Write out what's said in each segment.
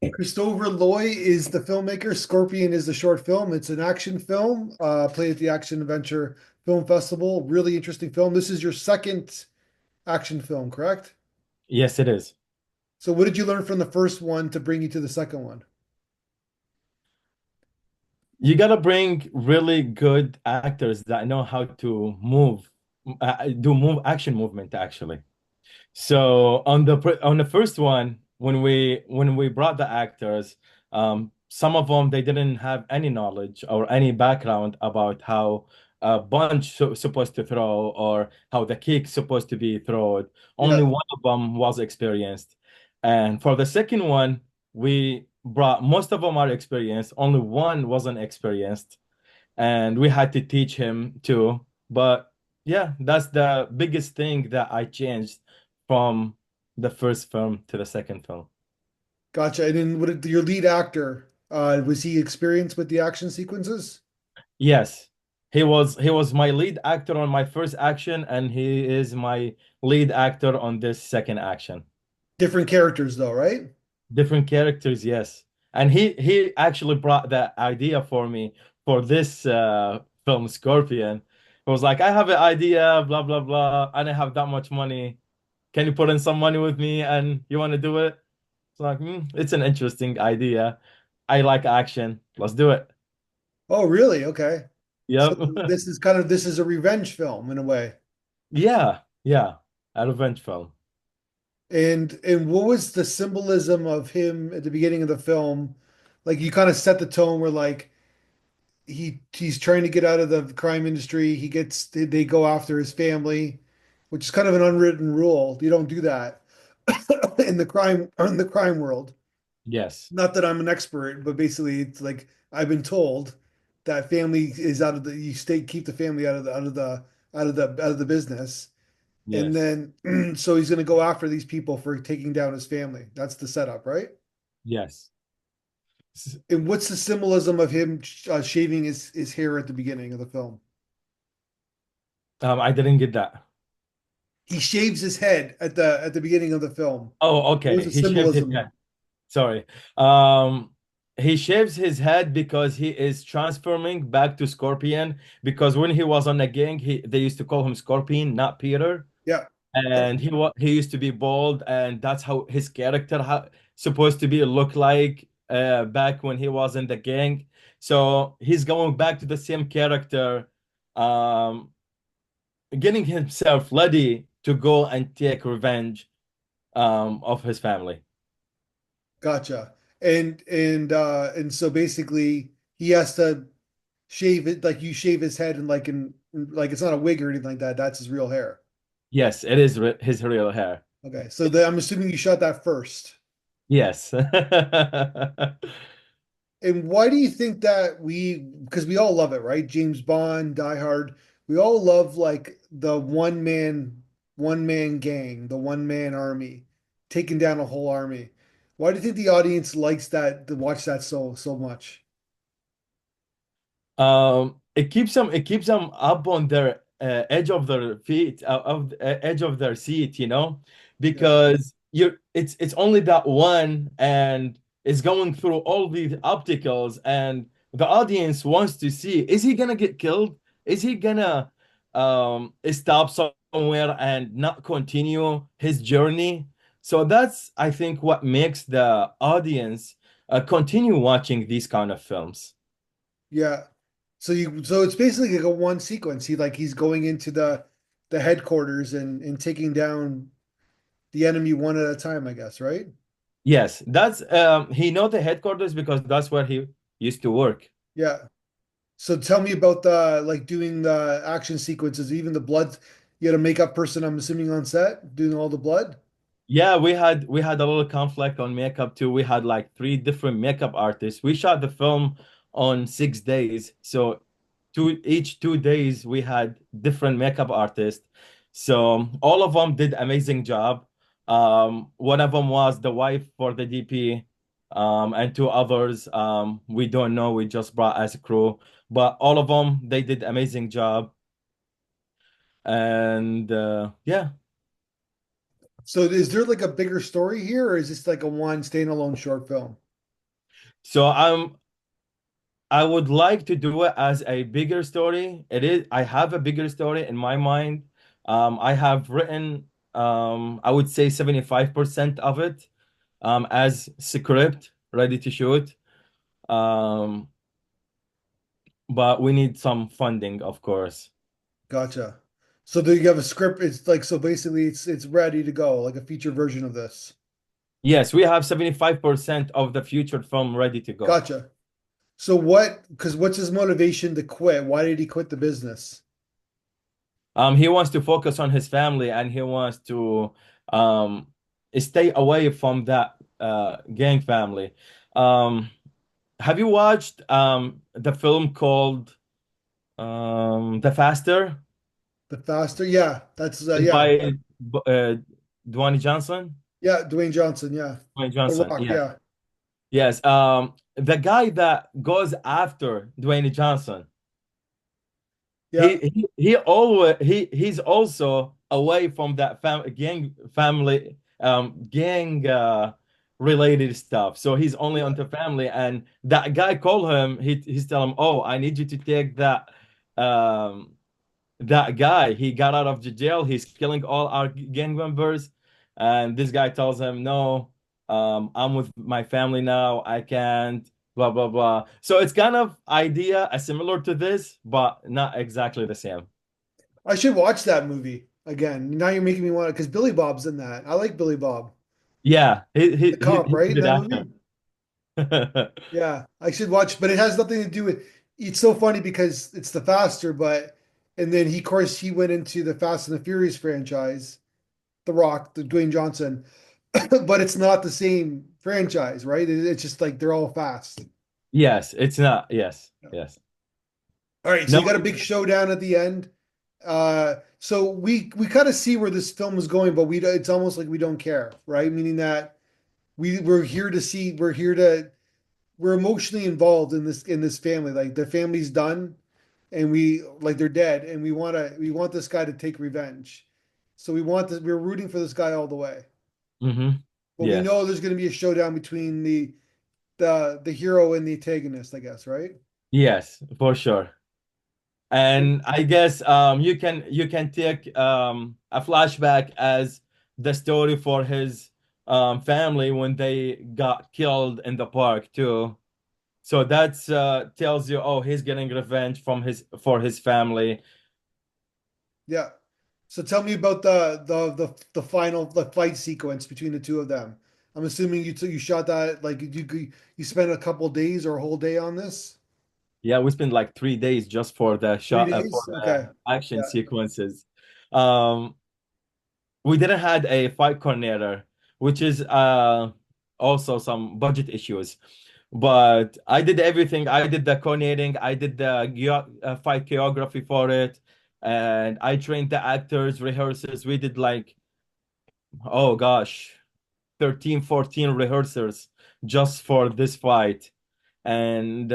Krstover Luaay is the filmmaker. Scorpion is the short film. It's an action film, played at the Action Adventure Film Festival. Really interesting film. This is your second action film, correct? Yes, it is. So, what did you learn from the first one to bring you to the second one? You gotta bring really good actors that know how to move, do move action movement actually. So on the first one, when we brought the actors, some of them they didn't have any knowledge or any background about how a bunch supposed to throw or how the kick's supposed to be thrown. Only Yeah, one of them was experienced. And for the second one, we brought most of them are experienced. Only one wasn't experienced, and we had to teach him too. But yeah, that's the biggest thing that I changed from the first film to the second film. gotcha. And then, your lead actor, was he experienced with the action sequences? Yes, he was my lead actor on my first action, and he is my lead actor on this second action. Different characters, though, right? Different characters, yes. And he actually brought that idea for me for this film Scorpion. It was like, I have an idea, blah blah blah. I don't have that much money. Can you put in some money with me and you want to do it? It's like, it's an interesting idea. I like action. Let's do it. Oh, really? Okay. So Yep. this is a revenge film in a way. Yeah, yeah. A revenge film. And what was the symbolism of him at the beginning of the film? Like you kind of set the tone where like he's trying to get out of the crime industry. They go after his family, which is kind of an unwritten rule. You don't do that in the crime world. Yes. Not that I'm an expert, but basically it's like I've been told that family is out of the you stay keep the family out of the business. And Yes. then so he's going to go after these people for taking down his family. That's the setup, right? Yes. S- And what's the symbolism of him shaving his hair at the beginning of the film? I didn't get that. He shaves his head at the beginning of the film. Oh, What was okay. the He shaved his symbolism? head. Sorry. Um, he shaves his head because he is transforming back to Scorpion. Because when he was on the gang, they used to call him Scorpion, not Peter. Yeah. Oh, And he used to be bald, and that's how his character supposed to be look like back when he was in the gang. So he's going back to the same character, um, getting himself ready to go and take revenge of his family. gotcha. And so basically he has to shave it like you shave his head and like it's not a wig or anything like that. That's his real hair. Yes, it is his real hair. Okay. So I'm assuming you shot that first. Yes. And why do you think that because we all love it, right? James Bond, Die Hard, we all love like the one man gang, the one man army, taking down a whole army. Why do you think the audience likes that to watch that so much? It keeps them up on their edge of their feet, of edge of their seat, Yeah, because it's only that one, and it's going through all these obstacles, and the audience wants to see, is he gonna get killed? Is he gonna stop somewhere and not continue his journey? So that's, I think, what makes the audience continue watching these kind of films. yeah. So it's basically like a one sequence. He's going into the headquarters and taking down the enemy one at a time, I guess, right? Yes, that's he know the headquarters because that's where he used to work. Yeah. So tell me about the like doing the action sequences, even the blood. You had a makeup person, I'm assuming, on set doing all the blood. Yeah, we had a little conflict on makeup too. We had like three different makeup artists. We shot the film on 6 days. So each 2 days we had different makeup artists. So all of them did amazing job. One of them was the wife for the DP, and two others we don't know. We just brought as a crew, but all of them they did amazing job. And yeah. So is there like a bigger story here, or is this like a one standalone short film? So I would like to do it as a bigger story. It is, I have a bigger story in my mind. I have written, I would say 75% of it, as script ready to shoot. Um, but we need some funding, of course. Gotcha. So do you have a script? It's like so basically it's ready to go, like a feature version of this. Yes, we have 75% of the future film ready to go. Gotcha. So because what's his motivation to quit? Why did he quit the business? He wants to focus on his family and he wants to um, stay away from that gang family. Um, have you watched the film called The Faster The faster, yeah, that's yeah, by Dwayne Johnson? yeah, Dwayne Johnson, yeah, Dwayne The Johnson, Rock, yes. yeah, Yes. The guy that goes after Dwayne Johnson, yeah, he's also away from that family gang related stuff. So he's only yeah, on the family, and that guy called him. He's telling him, "Oh, I need you to take um that guy. He got out of the jail. He's killing all our gang members." And this guy tells him, "No, I'm with my family now. I can't." Blah blah blah. So it's kind of idea similar to this, but not exactly the same. I should watch that movie again. Now you're making me want to, because Billy Bob's in that. I like Billy Bob, Yeah, the cop, he's right, a in good that movie. actor. Yeah, I should watch, but it has nothing to do with. It's so funny because it's the faster, but and then he, of course, he went into the Fast and the Furious franchise, The Rock, the Dwayne Johnson, but it's not the same franchise, right? It's just like they're all fast. Yes, it's not. Yes, Yeah. yes. All right, so No, you got a big showdown at the end. So we kind of see where this film is going, but we it's almost like we don't care, right? Meaning that we're here to see, we're emotionally involved in this family. Like the family's done, and we like they're dead, and we want this guy to take revenge. So we're rooting for this guy all the way. hmm But we Yes, know there's going to be a showdown between the hero and the antagonist, I guess, right? yes, for sure. And I guess you can take a flashback as the story for his family when they got killed in the park too. So that's tells you, oh, he's getting revenge from his for his family. Yeah. So tell me about the final the fight sequence between the two of them. I'm assuming you shot that like you spent a couple days or a whole day on this? Yeah, we spent like 3 days just for the Three shot for days? Okay. the action Yeah. sequences. Um, we didn't had a fight coordinator, which is also some budget issues. But I did everything. I did the coordinating. I did the fight choreography for it, and I trained the actors, rehearsals. We did like, oh gosh, 13, 14 rehearsals just for this fight. And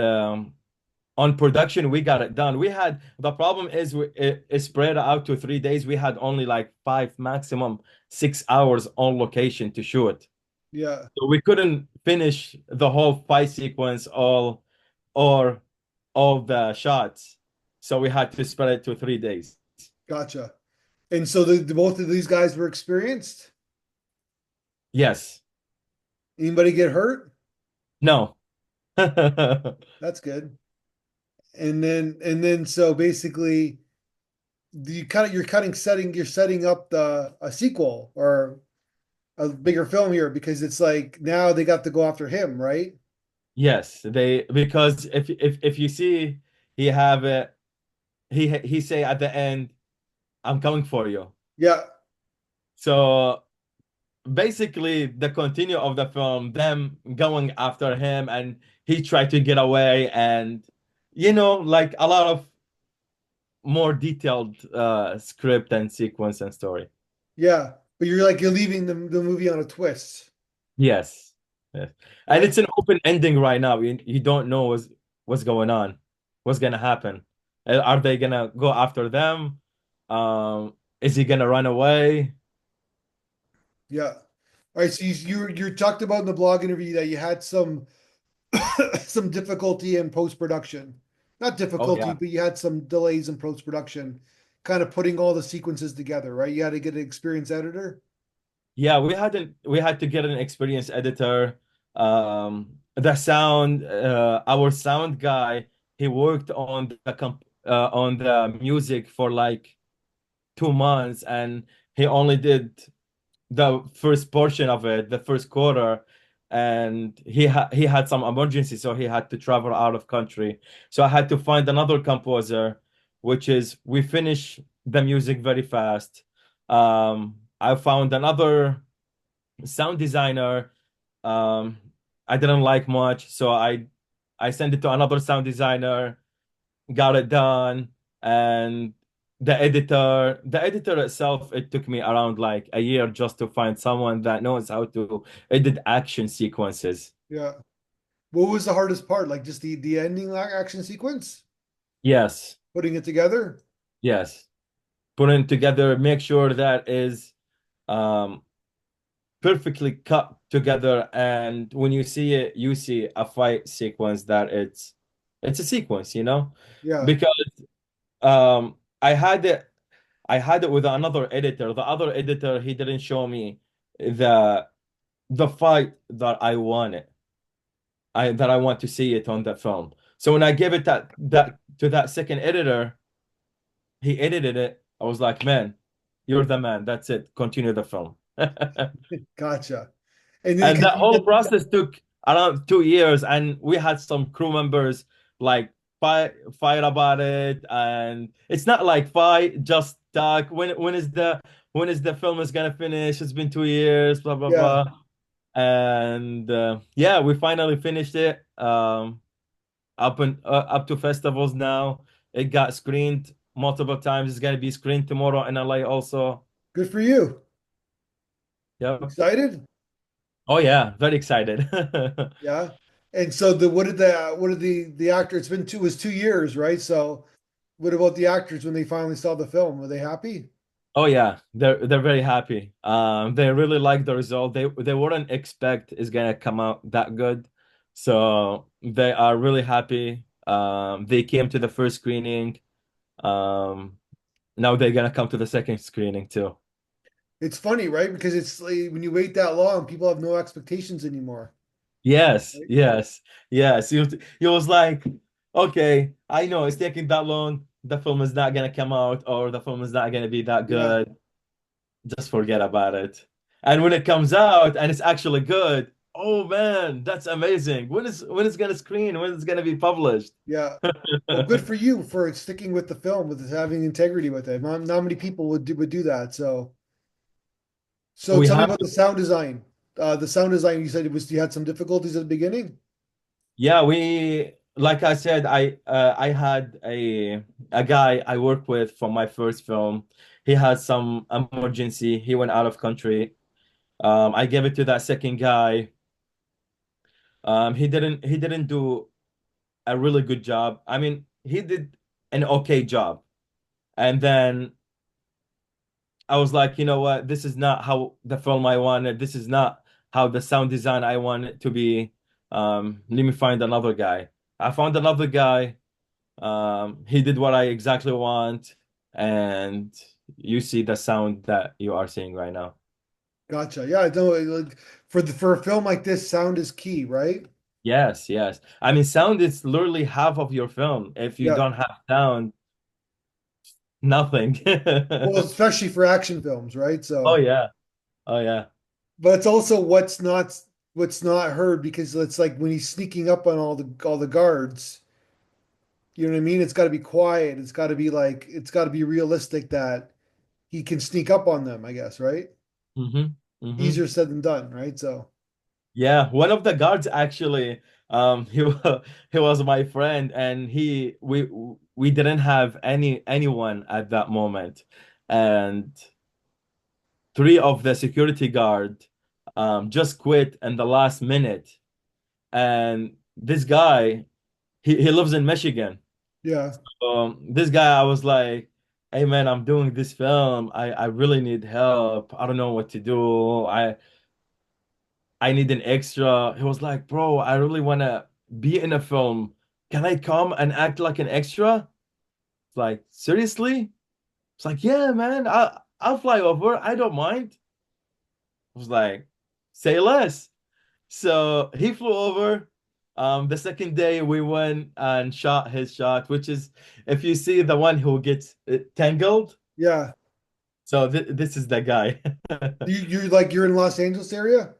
on production, we got it done. We had the problem is it spread out to 3 days. We had only like five, maximum 6 hours on location to shoot. Yeah. So we couldn't finish the whole fight sequence or all the shots. So we had to spread it to 3 days. Gotcha. And so both of these guys were experienced? Yes. Anybody get hurt? No. That's good. And then so basically you're setting up the a sequel or a bigger film here because it's like now they got to go after him, right? Yes, they because if you see he have it he say at the end, I'm coming for you. Yeah, So basically the continue of the film, them going after him and he tried to get away and like a lot of more detailed script and sequence and story. yeah. But you're leaving the movie on a twist, Yes. Yes. And right? it's an open ending right now. You don't know what's going on, what's gonna happen. Are they gonna go after them? Is he gonna run away? Yeah. All right. So you talked about in the blog interview that you had some some difficulty in post production. Not Oh difficulty, yeah. but you had some delays in post production, kind of putting all the sequences together, right? You had to get an experienced editor. Yeah, we had to get an experienced editor. The sound, our sound guy, he worked on on the music for like 2 months, and he only did the first portion of it, the first quarter, and he had some emergency, so he had to travel out of country. So I had to find another composer, which is we finish the music very fast. I found another sound designer. Um, I didn't like much, so I sent it to another sound designer, got it done, and the editor itself, it took me around like a year just to find someone that knows how to edit action sequences. Yeah. What was the hardest part? Like just the ending action sequence, Yes, putting it together. yes. Putting together, make sure that is um perfectly cut together, and when you see it, you see a fight sequence that it's a sequence, you know? Yeah. Because um I had it I had it with another editor. The other editor, he didn't show me the the fight that I wanted. I want to see it on the film. So when I gave it that to that second editor, he edited it. I was like, man, you're the man. That's it. Continue the film. Gotcha. And then And because that whole process took around 2 years, and we had some crew members like fight about it, and it's not like fight, just talk. When is the film is gonna finish? It's been 2 years, blah blah yeah, blah. And yeah, we finally finished it. Up to festivals now. It got screened multiple times. It's gonna be screened tomorrow in LA also. good for you. Yep. Excited? Oh yeah, very excited. Yeah. And so the what did the actor? It's been two it was 2 years, right? So what about the actors when they finally saw the film? Were they happy? Oh yeah, they're very happy. They really like the result. They wouldn't expect it's gonna come out that good, so they are really happy. They came to the first screening. Um, Now they're gonna come to the second screening too. It's funny, right? Because it's like when you wait that long, people have no expectations anymore. Yes, Right? yes, yes. He was like, okay, I know it's taking that long. The film is not gonna come out, or the film is not gonna be that Yeah, good. Just forget about it. And when it comes out and it's actually good, oh man, that's amazing. When is gonna screen? When is gonna be published? yeah. Well, good for you for sticking with the film, with having integrity with it. Not many people would do that. So We tell me have about the sound design. The sound design, you said it was you had some difficulties at the beginning. Yeah, we like I said, I had a guy I worked with for my first film. He had some emergency. He went out of country. I gave it to that second guy. He didn't do a really good job. I mean, he did an okay job. And then I was like, you know what? This is not how the film I wanted. This is not how the sound design I want it to be. Let me find another guy. I found another guy. He did what I exactly want, and you see the sound that you are seeing right now. Gotcha. Yeah, I know. Like for a film like this, sound is key, right? Yes, yes. I mean, sound is literally half of your film. If you Yeah. don't have sound, nothing. Well, especially for action films, right? Oh So, yeah. Oh yeah. but it's also what's not heard because it's like when he's sneaking up on all the guards, you know what I mean? It's got to be quiet. It's got to be realistic that he can sneak up on them, I guess, right? hmm hmm Easier said than done, right? So, Yeah, one of the guards actually, he was my friend, and we didn't have anyone at that moment, and three of the security guard just quit in the last minute, and this guy he lives in Michigan. yeah. This guy, I was like. hey man, I'm doing this film. I really need help. I don't know what to do. I need an extra. He was like, bro, I really wanna be in a film. Can I come and act like an extra? It's like, seriously? It's like, yeah, man, I'll fly over. I don't mind. I was like, say less. So he flew over. The second day we went and shot his shot, which is if you see the one who gets tangled. Yeah. So this is the guy. You're in Los Angeles area?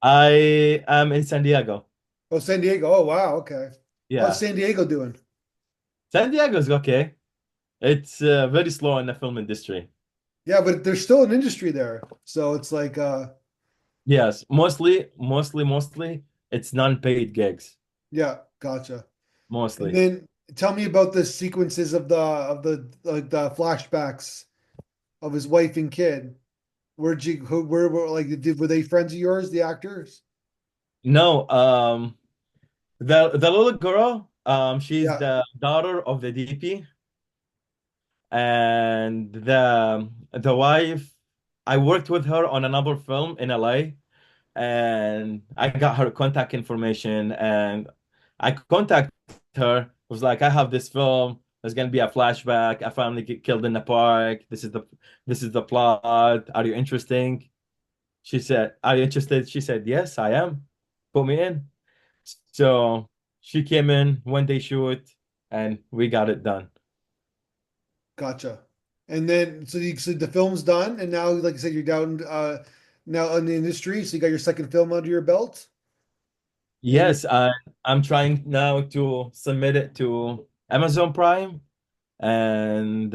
I am in San Diego. Oh, San Diego. Oh, wow. Okay. How's Yeah. San Diego doing? San Diego's okay. It's very slow in the film industry. Yeah, but there's still an industry there. So it's like Yes, mostly it's non-paid gigs. yeah, gotcha. And Mostly. then tell me about the sequences of the like the flashbacks of his wife and kid. Where were like were they friends of yours, the actors? No, the little girl, she's Yeah, the daughter of the DP, and the wife, I worked with her on another film in LA, and I got her contact information, and I contacted her. Was like, I have this film. There's gonna be a flashback. A family get killed in the park. This is the plot. Are you interested? She said, "Are you interested?" She said, "Yes, I am. Put me in." So she came in one day shoot, and we got it done. gotcha. And then so the film's done, and now like I said, you're down now in the industry, so you got your second film under your belt. And Yes, I'm trying now to submit it to Amazon Prime and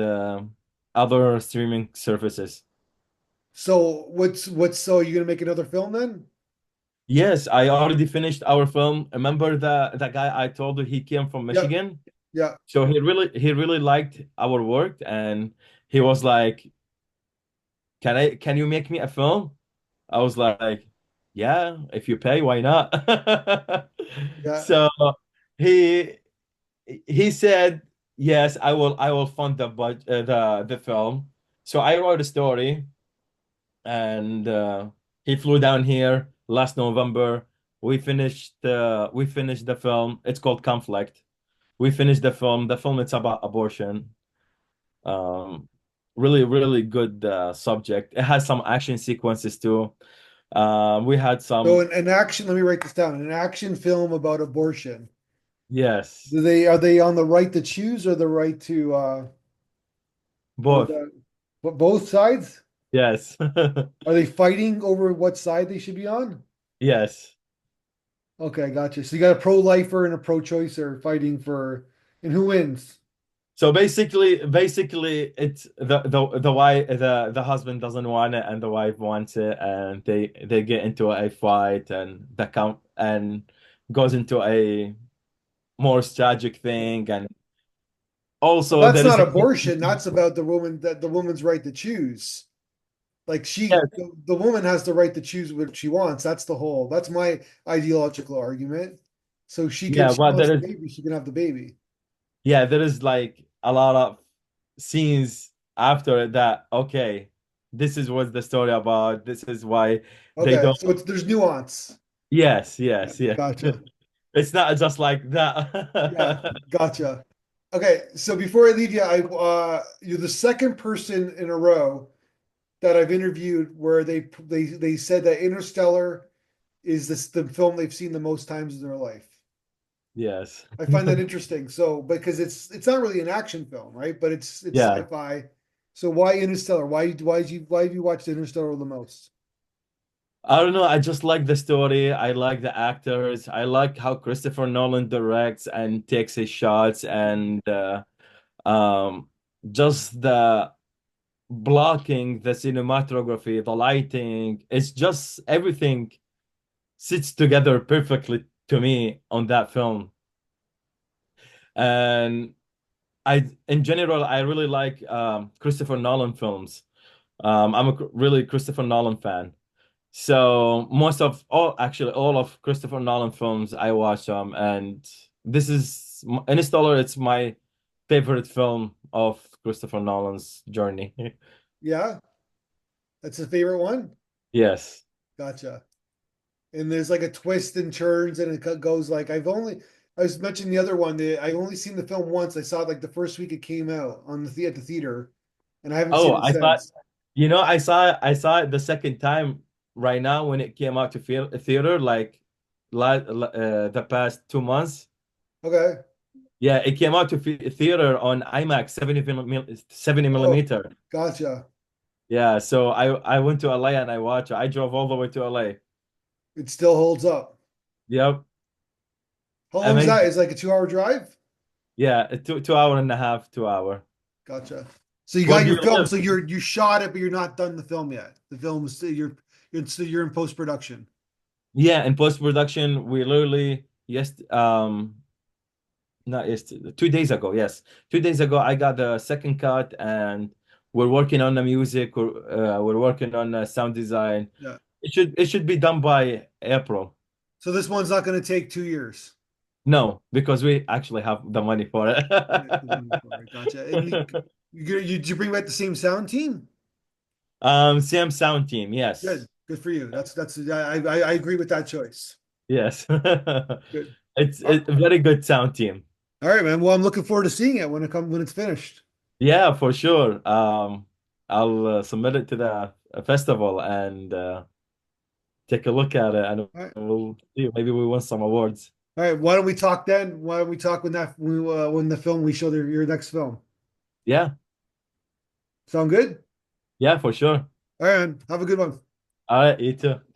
other streaming services. so what's so you're gonna make another film then? Yes, I already finished our film. Remember the guy I told you he came from Yeah, Michigan? yeah, So he really liked our work, and he was like, can you make me a film? I was like, yeah, if you pay, why not? yeah. So he he said, yes, I will fund the film. So I wrote a story, and he flew down here last November. We finished the film. It's called Conflict. We finished the film. The film it's about abortion. Um, really, really good subject. It has some action sequences too. We had So some, an action, let me write this down. An action film about abortion. yes, Do they are they on the right to choose or the right to or both. the both sides? Yes. Are they fighting over what side they should be on? Yes. Okay, gotcha. So you got a pro-lifer and a pro-choicer fighting for, and who wins? So basically, it's the wife, the husband doesn't want it, and the wife wants it, and they get into a fight, and the count and goes into a more tragic thing, and Well, also that's there is not a abortion. That's about the woman's right to choose. Like yes, the woman has the right to choose what she wants. That's my ideological argument. So yeah, she but wants there the is baby, she can have the baby. yeah, there is like a lot of scenes after that. Okay, this is what the story about. This is why they Okay, don't. so there's nuance. Yes, Yeah, yes, yes. gotcha. It's not just like Yeah, that. gotcha. Okay, so before I leave you, you're the second person in a row that I've interviewed where they said that Interstellar is the film they've seen the most times in their life. Yes. I find that interesting. So because it's not really an action film, right? But it's Yeah. sci-fi. So why Interstellar? Why have you watched Interstellar the most? I don't know. I just like the story. I like the actors. I like how Christopher Nolan directs and takes his shots, and um just the blocking, the cinematography, the lighting. It's just everything sits together perfectly to me on that film. And in general, I really like Christopher Nolan films. I'm a really Christopher Nolan fan. So actually all of Christopher Nolan films, I watch them, and this is Interstellar. It's my favorite film of Christopher Nolan's journey. Yeah, that's the favorite one. Yes. Gotcha. And there's like a twist and turns, and it goes like I was mentioning the other one. I only seen the film once. I saw it like the first week it came out on at the theater, and I haven't seen Oh, it I thought, since. I saw it the second time right now when it came out to theater, like the past 2 months. Okay. Yeah, it came out to theater on IMAX 70 Oh, millimeter. gotcha. Yeah, so I went to LA and I watched it. I drove all the way to LA. It still holds up. Yep, How long is that? amazing. Is like a 2 hour drive? Yeah, a two hour and a half, 2 hour. Gotcha. So you Where got do your you film. live? So you shot it, but you're not done the film yet. The film is you're in post production. Yeah, in post production, we literally yes, not yes, 2 days ago. Yes, 2 days ago, I got the second cut, and we're working on the music. We're working on sound design. Yeah. It should be done by April. So this one's not going to take 2 years. No, because we actually have the money for it. Yeah, the one before, right? Gotcha. And did you bring back the same sound team? Same sound team. Yes, Good. Good for you. I agree with that choice. yes. Good. It's a very good sound team. All right, man. Well, I'm looking forward to seeing it when it's finished. Yeah, for sure. I'll submit it to the festival and take a look at it, and All right. we'll see. Maybe we win some awards. All right. Why don't we talk then? Why don't we talk when the film we show your next film? Yeah, Sound good? yeah, for sure. All right, man. Have a good one. All right, you too.